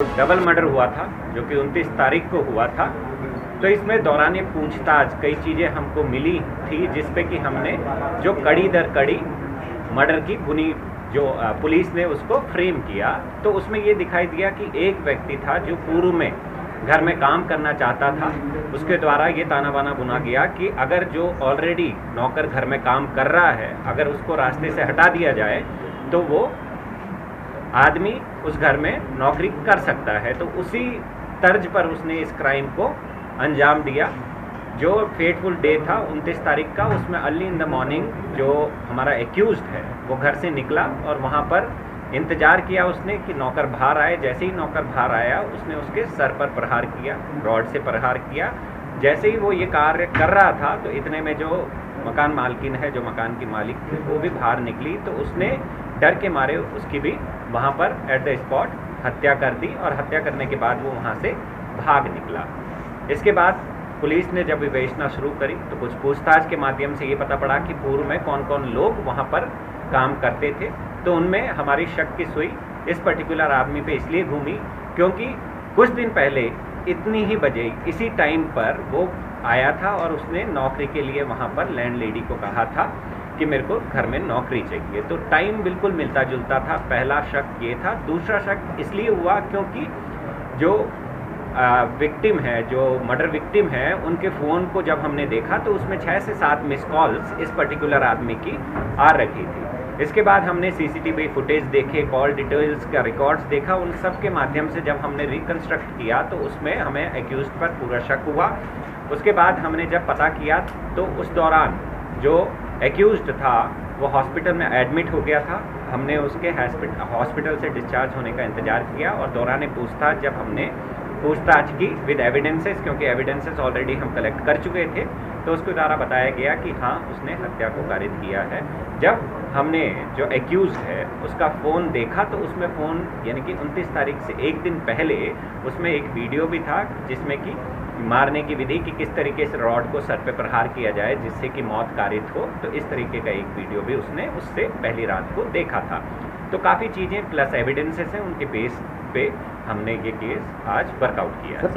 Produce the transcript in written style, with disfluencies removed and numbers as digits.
Double murder हुआ था जो कि 29 तारीख को हुआ था। तो इसमें दौरान पूछताछ कई चीज़ें हमको मिली थी जिस पे कि हमने जो कड़ी दर कड़ी मर्डर की बुनी जो पुलिस ने उसको फ्रेम किया। तो उसमें ये दिखाई दिया कि एक व्यक्ति था जो पूर्व में घर में काम करना चाहता था, उसके द्वारा ये ताना बाना बुना गया कि अगर जो ऑलरेडी नौकर घर में काम कर रहा है अगर उसको रास्ते से हटा दिया जाए तो वो आदमी उस घर में नौकरी कर सकता है। तो उसी तर्ज पर उसने इस क्राइम को अंजाम दिया। जो फेटफुल डे था 29 तारीख का, उसमें अर्ली इन द मॉर्निंग जो हमारा एक्यूज्ड है वो घर से निकला और वहाँ पर इंतज़ार किया उसने कि नौकर बाहर आए। जैसे ही नौकर बाहर आया उसने उसके सर पर प्रहार किया, रॉड से प्रहार किया। जैसे ही वो ये कार्य कर रहा था तो इतने में जो मकान मालकिन है, जो मकान की मालिक थी, वो भी बाहर निकली। तो उसने डर के मारे उसकी भी वहाँ पर एट द स्पॉट हत्या कर दी और हत्या करने के बाद वो वहाँ से भाग निकला। इसके बाद पुलिस ने जब विवेचना शुरू करी तो कुछ पूछताछ के माध्यम से ये पता पड़ा कि पूर्व में कौन कौन लोग वहाँ पर काम करते थे। तो उनमें हमारी शक की सुई इस पर्टिकुलर आदमी पे इसलिए घूमी क्योंकि कुछ दिन पहले इतनी ही बजे इसी टाइम पर वो आया था और उसने नौकरी के लिए वहाँ पर लैंडलेडी को कहा था कि मेरे को घर में नौकरी चाहिए। तो टाइम बिल्कुल मिलता जुलता था। पहला शक ये था। दूसरा शक इसलिए हुआ क्योंकि जो विक्टिम है, जो मर्डर विक्टिम है, उनके फ़ोन को जब हमने देखा तो उसमें 6 से 7 मिस कॉल्स इस पर्टिकुलर आदमी की आ रखी थी। इसके बाद हमने सीसीटीवी फुटेज देखे, कॉल डिटेल्स का रिकॉर्ड्स देखा। उन सब के माध्यम से जब हमने रिकन्स्ट्रक्ट किया तो उसमें हमें एक्यूज्ड पर पूरा शक हुआ। उसके बाद हमने जब पता किया तो उस दौरान जो एक्यूज्ड था वो हॉस्पिटल में एडमिट हो गया था। हमने उसके हॉस्पिटल से डिस्चार्ज होने का इंतज़ार किया और दौरान पूछताछ जब हमने पूछताछ की विद एविडेंसेस, क्योंकि एविडेंसेस ऑलरेडी हम कलेक्ट कर चुके थे, तो उसके द्वारा बताया गया कि हाँ उसने हत्या को कारित किया है। जब हमने जो एक्यूज है उसका फ़ोन देखा तो उसमें फ़ोन यानी कि 29 तारीख से एक दिन पहले उसमें एक वीडियो भी था जिसमें कि मारने की विधि कि किस तरीके से रॉड को सर पे प्रहार किया जाए जिससे कि मौत कारित हो। तो इस तरीके का एक वीडियो भी उसने उससे पहली रात को देखा था। तो काफ़ी चीज़ें प्लस एविडेंसेस हैं, उनके बेस पे हमने ये केस आज वर्कआउट किया है।